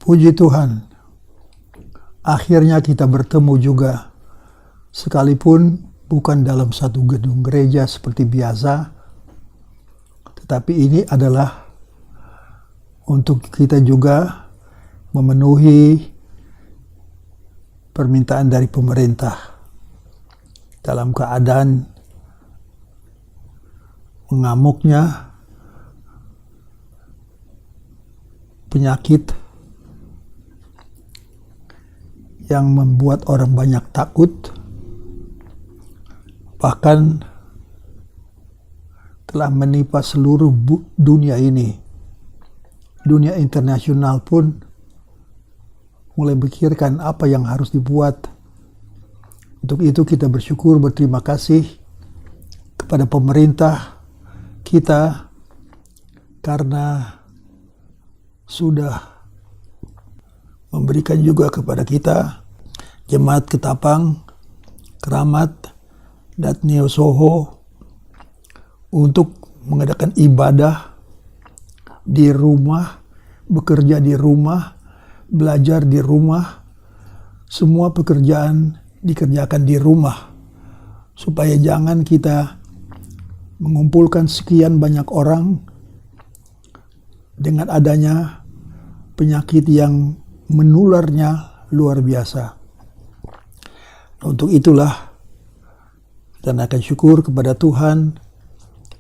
Puji Tuhan, akhirnya kita bertemu juga, sekalipun bukan dalam satu gedung gereja seperti biasa, tetapi ini adalah untuk kita juga memenuhi permintaan dari pemerintah dalam keadaan mengamuknya penyakit yang membuat orang banyak takut, bahkan telah menimpa seluruh dunia ini. Dunia internasional pun mulai pikirkan apa yang harus dibuat. Untuk itu kita bersyukur, berterima kasih kepada pemerintah kita karena sudah memberikan juga kepada kita Jemaat Ketapang, Keramat, dan Neo Soho untuk mengadakan ibadah di rumah, bekerja di rumah, belajar di rumah. Semua pekerjaan dikerjakan di rumah supaya jangan kita mengumpulkan sekian banyak orang dengan adanya penyakit yang menularnya luar biasa. Untuk itulah kita akan syukur kepada Tuhan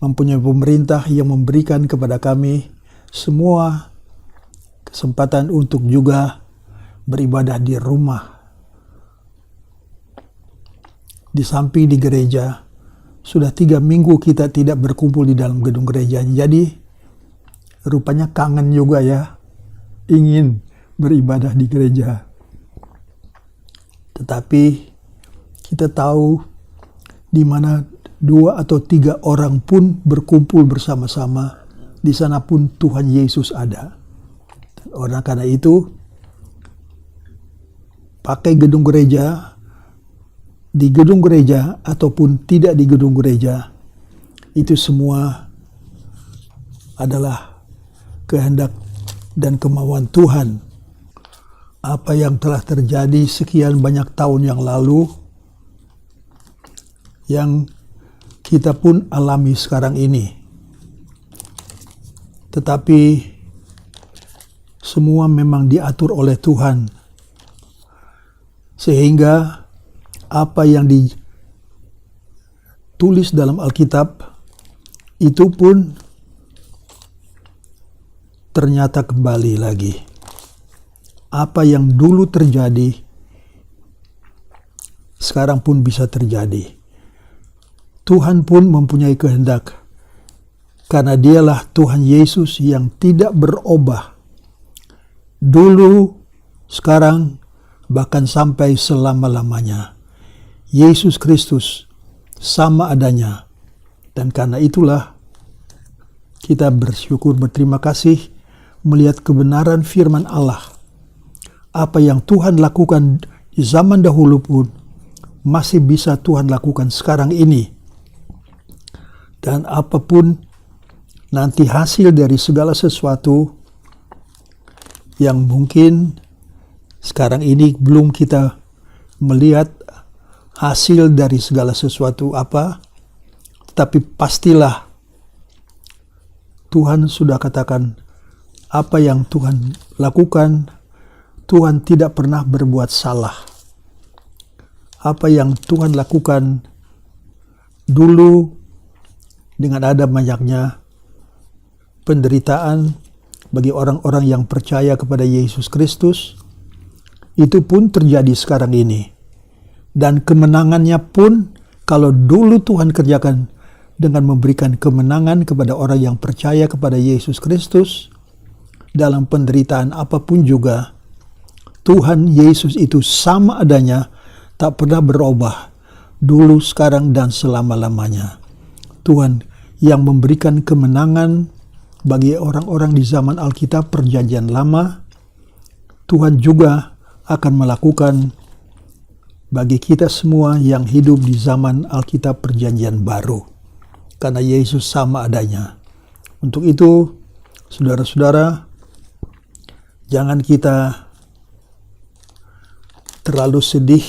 mempunyai pemerintah yang memberikan kepada kami semua kesempatan untuk juga beribadah di rumah. Di samping di gereja, sudah 3 minggu kita tidak berkumpul di dalam gedung gereja. Jadi rupanya kangen juga ya, ingin beribadah di gereja. Tetapi kita tahu di mana 2 atau 3 orang pun berkumpul bersama-sama, di sana pun Tuhan Yesus ada. Dan karena itu, pakai gedung gereja, di gedung gereja ataupun tidak di gedung gereja, itu semua adalah kehendak dan kemauan Tuhan. Apa yang telah terjadi sekian banyak tahun yang lalu, yang kita pun alami sekarang ini. Tetapi semua memang diatur oleh Tuhan. Sehingga apa yang ditulis dalam Alkitab itu pun ternyata kembali lagi. Apa yang dulu terjadi sekarang pun bisa terjadi. Tuhan pun mempunyai kehendak, karena dialah Tuhan Yesus yang tidak berubah. Dulu, sekarang, bahkan sampai selama-lamanya. Yesus Kristus sama adanya. Dan karena itulah kita bersyukur, berterima kasih melihat kebenaran firman Allah. Apa yang Tuhan lakukan di zaman dahulu pun masih bisa Tuhan lakukan sekarang ini. Dan apapun nanti hasil dari segala sesuatu yang mungkin sekarang ini belum kita melihat hasil dari segala sesuatu apa, tapi pastilah Tuhan sudah katakan apa yang Tuhan lakukan, Tuhan tidak pernah berbuat salah. Apa yang Tuhan lakukan dulu dengan ada banyaknya penderitaan bagi orang-orang yang percaya kepada Yesus Kristus, itu pun terjadi sekarang ini. Dan kemenangannya pun kalau dulu Tuhan kerjakan dengan memberikan kemenangan kepada orang yang percaya kepada Yesus Kristus dalam penderitaan apapun juga, Tuhan Yesus itu sama adanya, tak pernah berubah, dulu, sekarang, dan selama-lamanya. Tuhan yang memberikan kemenangan bagi orang-orang di zaman Alkitab Perjanjian Lama, Tuhan juga akan melakukan bagi kita semua yang hidup di zaman Alkitab Perjanjian Baru. Karena Yesus sama adanya. Untuk itu, saudara-saudara, Jangan kita terlalu sedih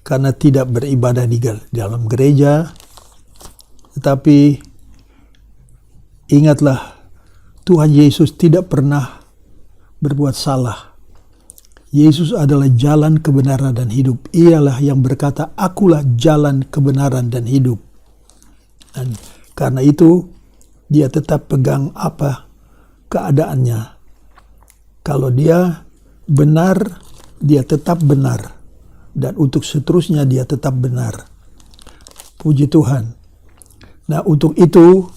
karena tidak beribadah di dalam gereja, tetapi ingatlah, Tuhan Yesus tidak pernah berbuat salah. Yesus adalah jalan, kebenaran, dan hidup. Ialah yang berkata, "Akulah jalan, kebenaran, dan hidup." Dan karena itu, dia tetap pegang apa keadaannya. Kalau dia benar, dia tetap benar. Dan untuk seterusnya dia tetap benar. Puji Tuhan. Nah, untuk itu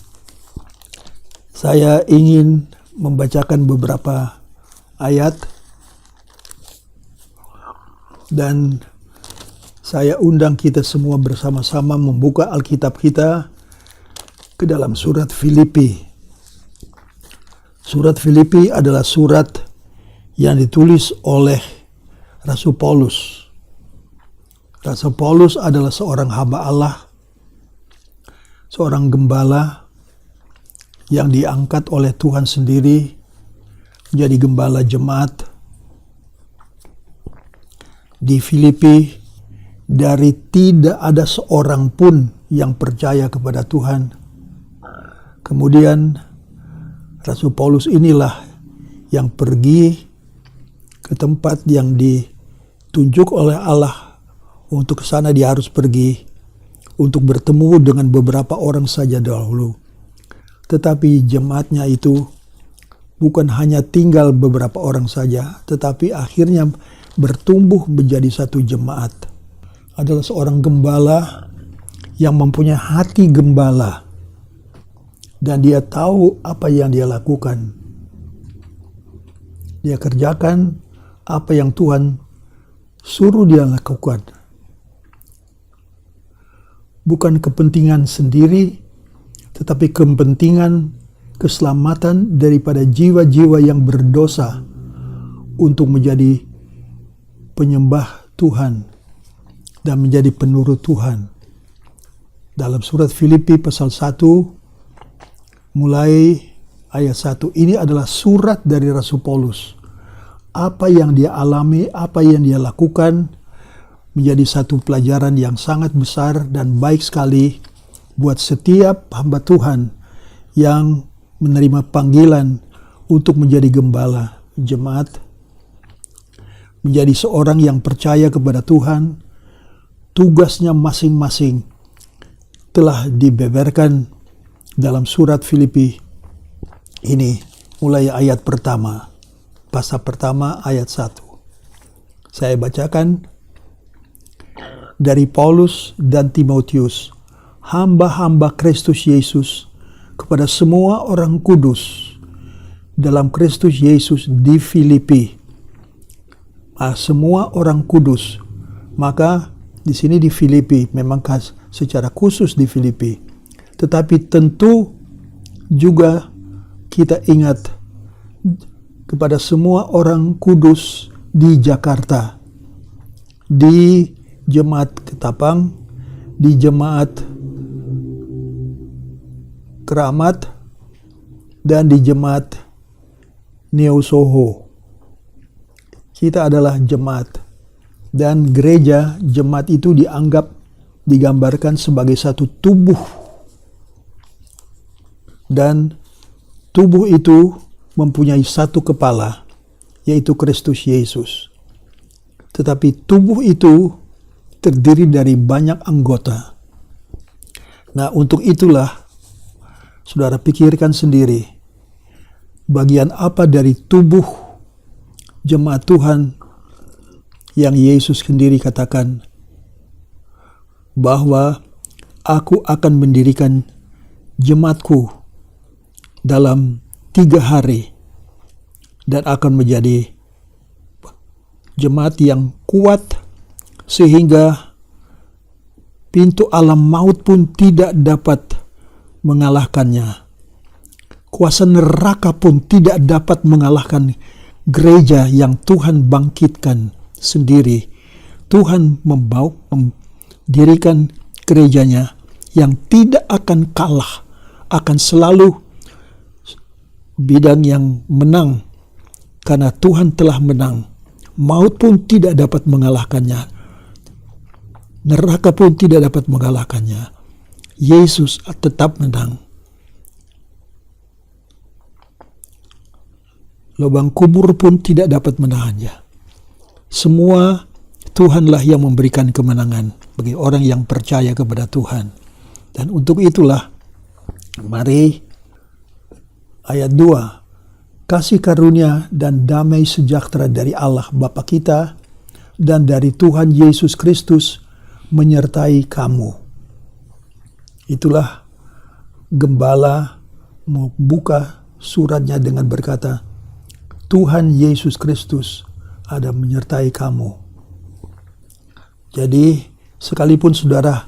saya ingin membacakan beberapa ayat. Dan saya undang kita semua bersama-sama membuka Alkitab kita ke dalam surat Filipi. Surat Filipi adalah surat yang ditulis oleh Rasul Paulus. Rasul Paulus adalah seorang hamba Allah, seorang gembala yang diangkat oleh Tuhan sendiri menjadi gembala jemaat di Filipi. Dari tidak ada seorang pun yang percaya kepada Tuhan. Kemudian Rasul Paulus inilah yang pergi ke tempat yang ditunjuk oleh Allah. Untuk ke sana dia harus pergi untuk bertemu dengan beberapa orang saja dahulu. Tetapi jemaatnya itu bukan hanya tinggal beberapa orang saja, tetapi akhirnya bertumbuh menjadi satu jemaat. Adalah seorang gembala yang mempunyai hati gembala. Dan dia tahu apa yang dia lakukan. Dia kerjakan apa yang Tuhan suruh dia lakukan. Bukan kepentingan sendiri, tetapi kepentingan keselamatan daripada jiwa-jiwa yang berdosa untuk menjadi penyembah Tuhan dan menjadi penurut Tuhan. Dalam surat Filipi pasal 1 mulai ayat 1, ini adalah surat dari Rasul Paulus. Apa yang dia alami, apa yang dia lakukan menjadi satu pelajaran yang sangat besar dan baik sekali buat setiap hamba Tuhan yang menerima panggilan untuk menjadi gembala jemaat, menjadi seorang yang percaya kepada Tuhan. Tugasnya masing-masing telah dibeberkan dalam surat Filipi ini, mulai ayat pertama, pasal pertama ayat 1. Saya bacakan dari Paulus dan Timotius, hamba-hamba Kristus Yesus, kepada semua orang kudus dalam Kristus Yesus di Filipi. Semua orang kudus. Maka di sini di Filipi, memang secara khusus di Filipi. Tetapi tentu juga kita ingat kepada semua orang kudus di Jakarta, di Jemaat Ketapang, di Jemaat Keramat, dan di Jemaat Neo Soho. Kita adalah jemaat. Dan gereja, jemaat itu digambarkan sebagai satu tubuh. Dan tubuh itu mempunyai satu kepala, yaitu Kristus Yesus. Tetapi tubuh itu terdiri dari banyak anggota. Nah, untuk itulah, saudara pikirkan sendiri, bagian apa dari tubuh jemaat Tuhan yang Yesus sendiri katakan bahwa aku akan mendirikan jemaatku dalam 3 hari dan akan menjadi jemaat yang kuat sehingga pintu alam maut pun tidak dapat mengalahkannya. Kuasa neraka pun tidak dapat mengalahkan gereja yang Tuhan bangkitkan sendiri. Tuhan mendirikan gerejanya yang tidak akan kalah, akan selalu bidang yang menang karena Tuhan telah menang. Maut pun tidak dapat mengalahkannya. Neraka pun tidak dapat mengalahkannya. Yesus tetap menang. Lubang kubur pun tidak dapat menahannya. Semua Tuhanlah yang memberikan kemenangan bagi orang yang percaya kepada Tuhan. Dan untuk itulah, mari ayat 2. Kasih karunia dan damai sejahtera dari Allah Bapa kita dan dari Tuhan Yesus Kristus menyertai kamu. Itulah gembala membuka suratnya dengan berkata, Tuhan Yesus Kristus ada menyertai kamu. Jadi, sekalipun saudara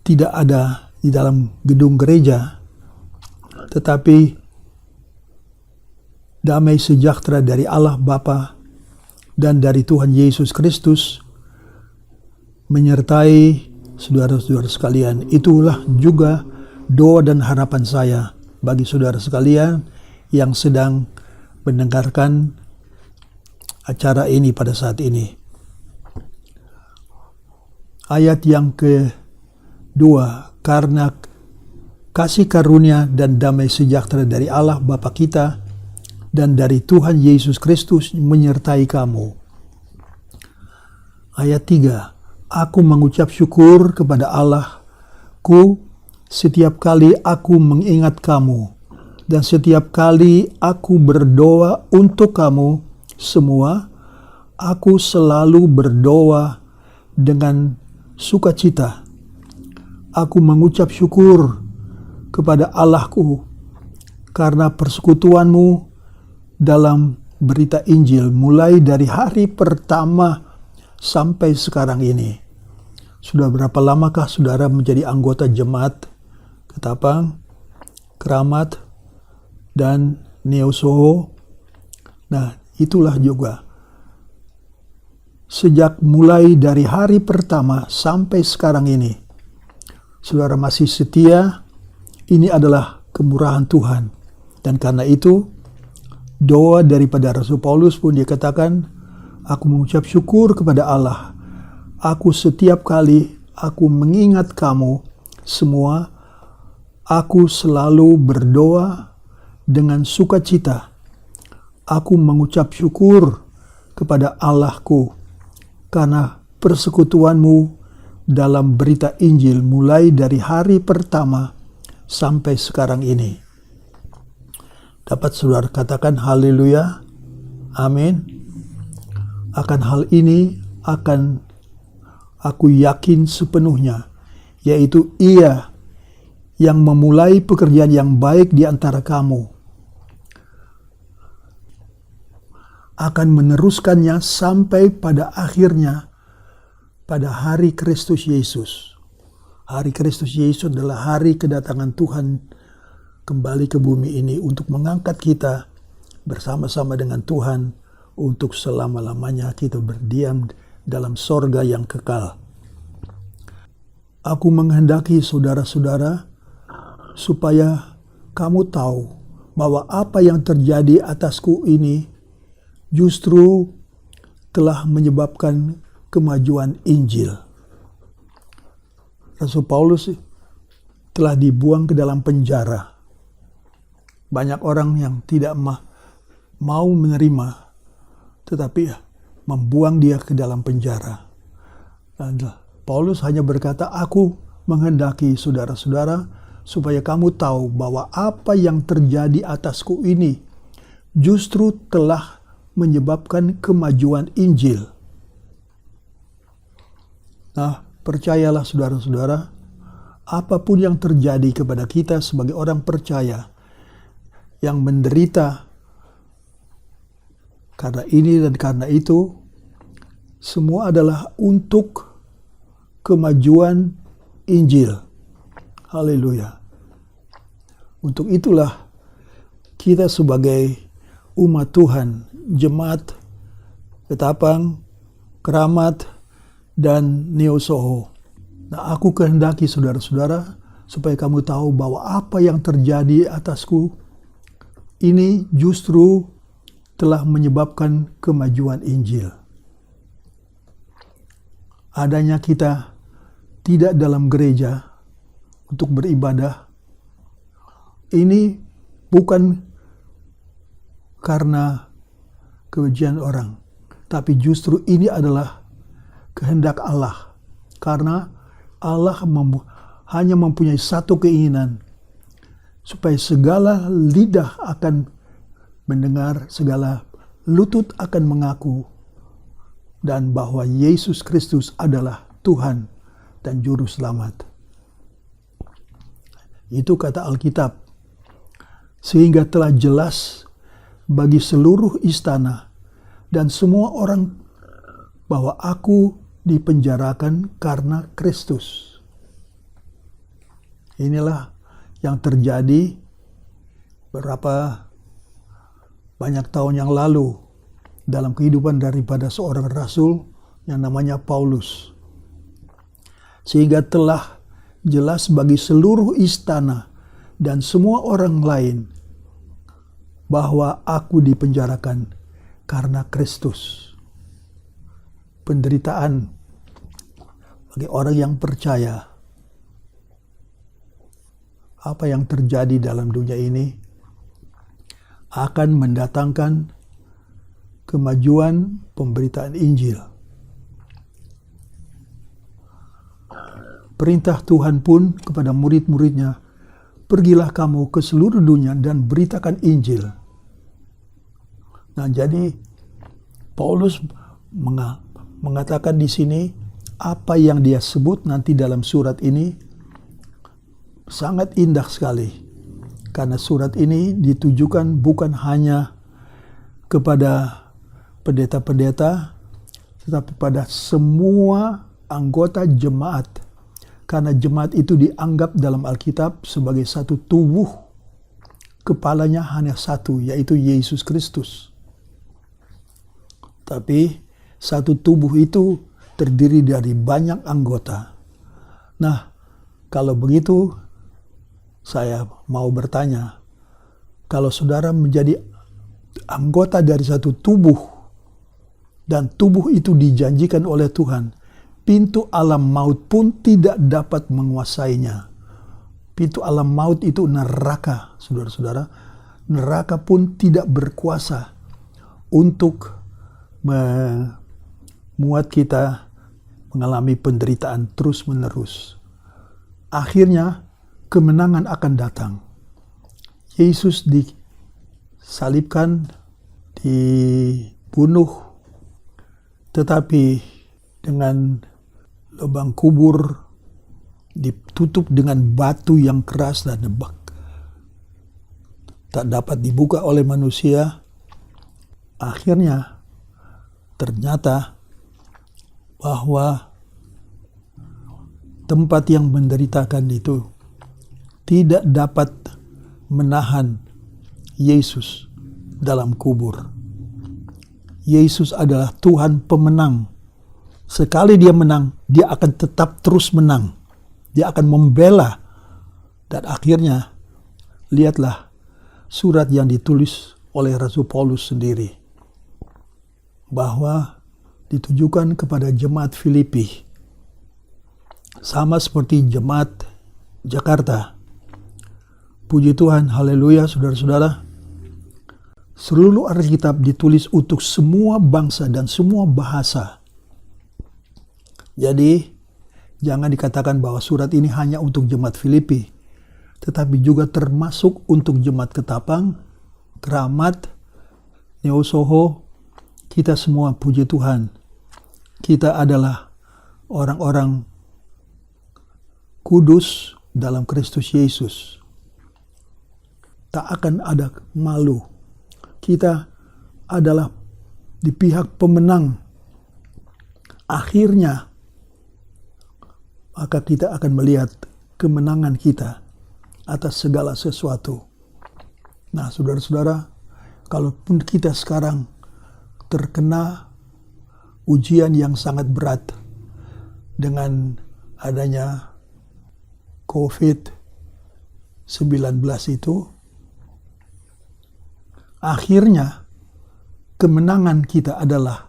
tidak ada di dalam gedung gereja, tetapi damai sejahtera dari Allah Bapa dan dari Tuhan Yesus Kristus menyertai saudara-saudara sekalian. Itulah juga doa dan harapan saya bagi saudara sekalian yang sedang mendengarkan acara ini pada saat ini. Ayat yang kedua, karena kasih karunia dan damai sejahtera dari Allah Bapa kita dan dari Tuhan Yesus Kristus menyertai kamu. Ayat 3, aku mengucap syukur kepada Allahku setiap kali aku mengingat kamu, dan setiap kali aku berdoa untuk kamu semua, aku selalu berdoa dengan sukacita. Aku mengucap syukur kepada Allahku karena persekutuanmu dalam berita Injil mulai dari hari pertama sampai sekarang ini. Sudah berapa lamakah saudara menjadi anggota jemaat Ketapang, Keramat, dan Neo Soho? Nah, itulah juga. Sejak mulai dari hari pertama sampai sekarang ini, saudara masih setia. Ini adalah kemurahan Tuhan. Dan karena itu, doa daripada Rasul Paulus pun dia katakan, aku mengucap syukur kepada Allah. Aku setiap kali aku mengingat kamu semua, aku selalu berdoa dengan sukacita. Aku mengucap syukur kepada Allahku karena persekutuanmu dalam berita Injil mulai dari hari pertama sampai sekarang ini. Dapat saudara katakan haleluya, amin. Akan hal ini akan aku yakin sepenuhnya, yaitu Ia yang memulai pekerjaan yang baik di antara kamu akan meneruskannya sampai pada akhirnya pada hari Kristus Yesus. Hari Kristus Yesus adalah hari kedatangan Tuhan kembali ke bumi ini untuk mengangkat kita bersama-sama dengan Tuhan untuk selama-lamanya kita berdiam dalam sorga yang kekal. Aku menghendaki saudara-saudara supaya kamu tahu bahwa apa yang terjadi atasku ini justru telah menyebabkan kemajuan Injil. Rasul Paulus telah dibuang ke dalam penjara. Banyak orang yang tidak mau menerima, tetapi membuang dia ke dalam penjara. Dan Paulus hanya berkata, aku menghendaki saudara-saudara supaya kamu tahu bahwa apa yang terjadi atasku ini justru telah menyebabkan kemajuan Injil. Nah, percayalah saudara-saudara, apapun yang terjadi kepada kita sebagai orang percaya yang menderita karena ini dan karena itu, semua adalah untuk kemajuan Injil. Haleluya. Untuk itulah kita sebagai umat Tuhan, jemaat Ketapang, Keramat, dan Neo Soho. Nah, aku kehendaki saudara-saudara supaya kamu tahu bahwa apa yang terjadi atasku ini justru telah menyebabkan kemajuan Injil. Adanya kita tidak dalam gereja untuk beribadah, ini bukan karena kebencian orang, tapi justru ini adalah kehendak Allah. Karena Allah hanya mempunyai satu keinginan, supaya segala lidah akan mendengar, segala lutut akan mengaku, dan bahwa Yesus Kristus adalah Tuhan dan Juru Selamat. Itu kata Alkitab. Sehingga telah jelas bagi seluruh istana dan semua orang bahwa aku dipenjarakan karena Kristus. Inilah yang terjadi berapa banyak tahun yang lalu dalam kehidupan daripada seorang rasul yang namanya Paulus. Sehingga telah jelas bagi seluruh istana dan semua orang lain bahwa aku dipenjarakan karena Kristus. Penderitaan bagi orang yang percaya. Apa yang terjadi dalam dunia ini akan mendatangkan kemajuan pemberitaan Injil. Perintah Tuhan pun kepada murid-muridnya, pergilah kamu ke seluruh dunia dan beritakan Injil. Nah, jadi Paulus mengatakan di sini apa yang dia sebut nanti dalam surat ini sangat indah sekali. Karena surat ini ditujukan bukan hanya kepada pendeta-pendeta, tetapi pada semua anggota jemaat. Karena jemaat itu dianggap dalam Alkitab sebagai satu tubuh, kepalanya hanya satu, yaitu Yesus Kristus. Tapi satu tubuh itu terdiri dari banyak anggota. Nah, kalau begitu saya mau bertanya, kalau saudara menjadi anggota dari satu tubuh dan tubuh itu dijanjikan oleh Tuhan, pintu alam maut pun tidak dapat menguasainya. Pintu alam maut itu neraka, saudara-saudara. Neraka pun tidak berkuasa untuk membuat kita mengalami penderitaan terus-menerus. Akhirnya, kemenangan akan datang. Yesus disalibkan, dibunuh, tetapi dengan lubang kubur ditutup dengan batu yang keras dan tak dapat dibuka oleh manusia. Akhirnya ternyata bahwa tempat yang menderitakan itu tidak dapat menahan Yesus dalam kubur. Yesus adalah Tuhan pemenang. Sekali dia menang, dia akan tetap terus menang. Dia akan membela. Dan akhirnya, lihatlah surat yang ditulis oleh Rasul Paulus sendiri. Bahwa ditujukan kepada jemaat Filipi. Sama seperti jemaat Jakarta. Puji Tuhan, haleluya, saudara-saudara. Seluruh Alkitab ditulis untuk semua bangsa dan semua bahasa. Jadi, jangan dikatakan bahwa surat ini hanya untuk jemaat Filipi, tetapi juga termasuk untuk jemaat Ketapang, Keramat, Neosoho, kita semua, puji Tuhan. Kita adalah orang-orang kudus dalam Kristus Yesus. Tak akan ada malu. Kita adalah di pihak pemenang. Akhirnya, maka kita akan melihat kemenangan kita atas segala sesuatu. Nah, saudara-saudara, kalaupun kita sekarang terkena ujian yang sangat berat dengan adanya COVID-19 itu, akhirnya kemenangan kita adalah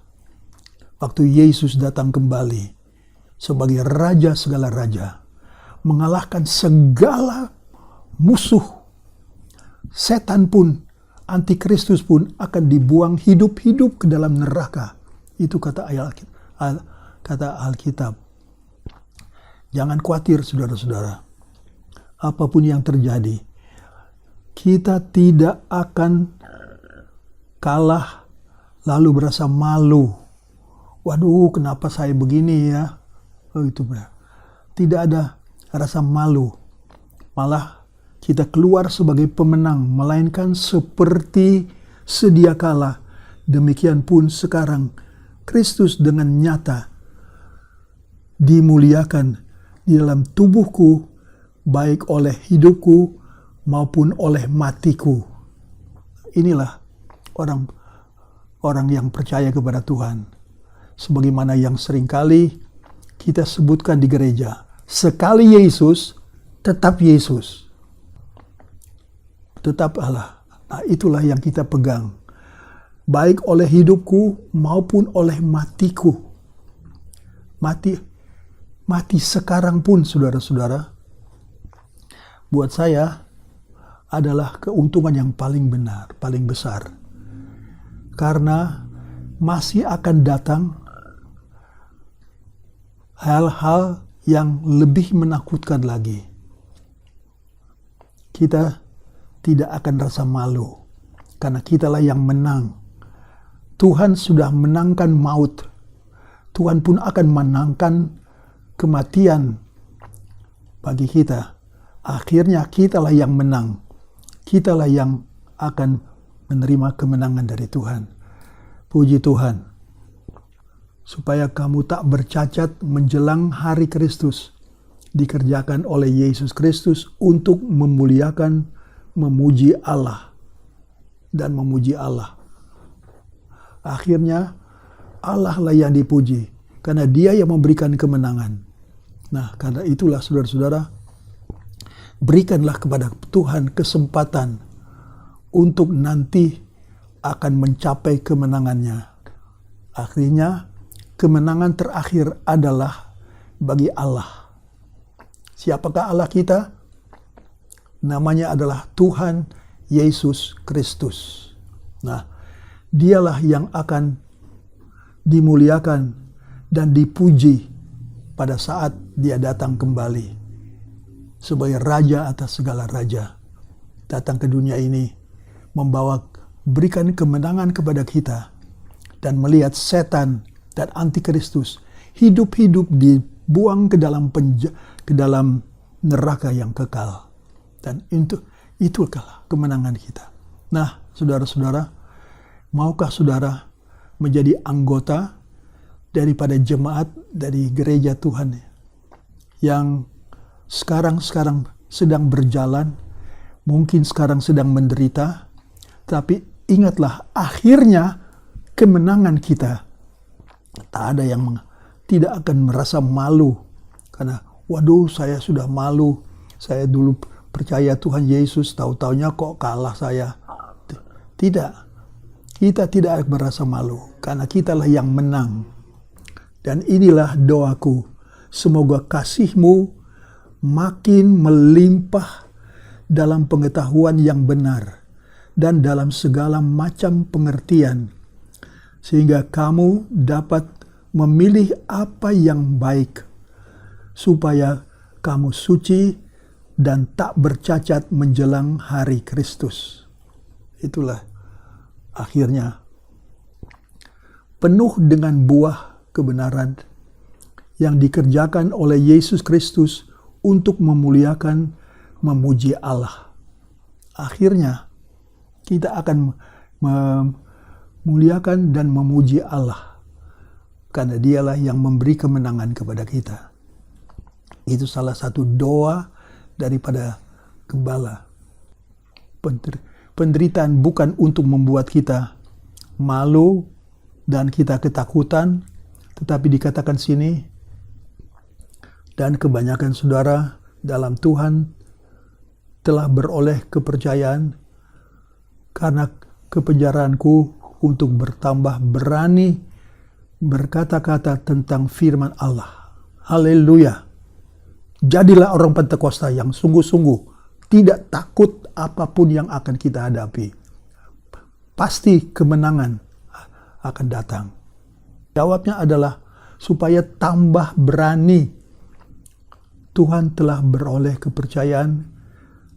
waktu Yesus datang kembali sebagai Raja segala raja, mengalahkan segala musuh. Setan pun, antikristus pun akan dibuang hidup-hidup ke dalam neraka. Itu kata Alkitab. Jangan khawatir saudara-saudara. Apapun yang terjadi, kita tidak akan kalah lalu berasa malu. Waduh, kenapa saya begini ya? Oh, itu benar. Tidak ada rasa malu. Malah kita keluar sebagai pemenang, melainkan seperti sedia kala. Demikian pun sekarang Kristus dengan nyata dimuliakan di dalam tubuhku, baik oleh hidupku maupun oleh matiku. Inilah orang yang percaya kepada Tuhan. Sebagaimana yang seringkali kita sebutkan di gereja. Sekali Yesus, tetap Yesus. Tetap Allah. Nah, itulah yang kita pegang. Baik oleh hidupku maupun oleh matiku. Mati sekarang pun, saudara-saudara, buat saya adalah keuntungan yang paling benar, paling besar. Karena masih akan datang hal-hal yang lebih menakutkan lagi. Kita tidak akan rasa malu, karena kitalah yang menang. Tuhan sudah menangkan maut. Tuhan pun akan menangkan kematian bagi kita. Akhirnya kitalah yang menang. Kitalah yang akan menerima kemenangan dari Tuhan. Puji Tuhan. Supaya kamu tak bercacat menjelang hari Kristus. Dikerjakan oleh Yesus Kristus untuk memuliakan, memuji Allah. Dan memuji Allah. Akhirnya Allah lah yang dipuji. Karena Dia yang memberikan kemenangan. Nah, karena itulah saudara-saudara, berikanlah kepada Tuhan kesempatan untuk nanti akan mencapai kemenangannya. Akhirnya, kemenangan terakhir adalah bagi Allah. Siapakah Allah kita? Namanya adalah Tuhan Yesus Kristus. Nah, Dialah yang akan dimuliakan dan dipuji pada saat Dia datang kembali sebagai Raja atas segala raja. Datang ke dunia ini berikan kemenangan kepada kita dan melihat setan dan antikristus hidup-hidup dibuang ke dalam neraka yang kekal. Dan itulah kemenangan kita. Nah, saudara-saudara, maukah saudara menjadi anggota daripada jemaat dari gereja Tuhan yang sekarang sedang berjalan, mungkin sekarang sedang menderita, tapi ingatlah akhirnya kemenangan kita. Tak ada yang tidak akan merasa malu karena waduh, saya sudah malu, saya dulu percaya Tuhan Yesus, tahu-taunya kok kalah saya. Tidak. Kita tidak merasa malu, karena kitalah yang menang. Dan inilah doaku, semoga kasih-Mu makin melimpah dalam pengetahuan yang benar, dan dalam segala macam pengertian, sehingga kamu dapat memilih apa yang baik, supaya kamu suci dan tak bercacat menjelang hari Kristus. Itulah akhirnya penuh dengan buah kebenaran yang dikerjakan oleh Yesus Kristus untuk memuliakan, memuji Allah. Akhirnya kita akan memuliakan dan memuji Allah karena Dialah yang memberi kemenangan kepada kita. Itu salah satu doa daripada gembala. Penderitaan bukan untuk membuat kita malu dan kita ketakutan, tetapi dikatakan sini, dan kebanyakan saudara dalam Tuhan telah beroleh kepercayaan karena kepenjaraanku untuk bertambah berani berkata-kata tentang firman Allah. Haleluya. Jadilah orang Pentakosta yang sungguh-sungguh tidak takut apapun yang akan kita hadapi. Pasti kemenangan akan datang. Jawabnya adalah supaya tambah berani. Tuhan telah beroleh kepercayaan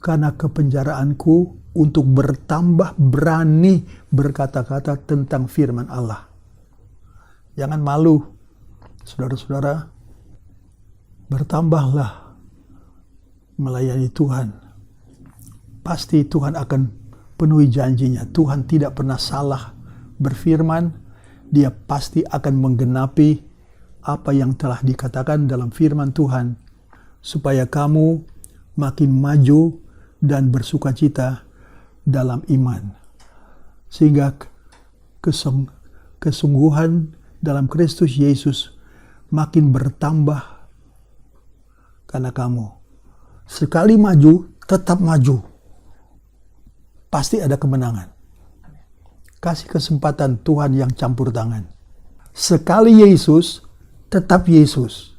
karena kepenjaraanku untuk bertambah berani berkata-kata tentang firman Allah. Jangan malu, saudara-saudara. Bertambahlah melayani Tuhan. Pasti Tuhan akan penuhi janjinya. Tuhan tidak pernah salah berfirman. Dia pasti akan menggenapi apa yang telah dikatakan dalam firman Tuhan, supaya kamu makin maju dan bersukacita dalam iman. Sehingga kesungguhan dalam Kristus Yesus makin bertambah karena kamu. Sekali maju, tetap maju. Pasti ada kemenangan. Kasih kesempatan Tuhan yang campur tangan. Sekali Yesus, tetap Yesus.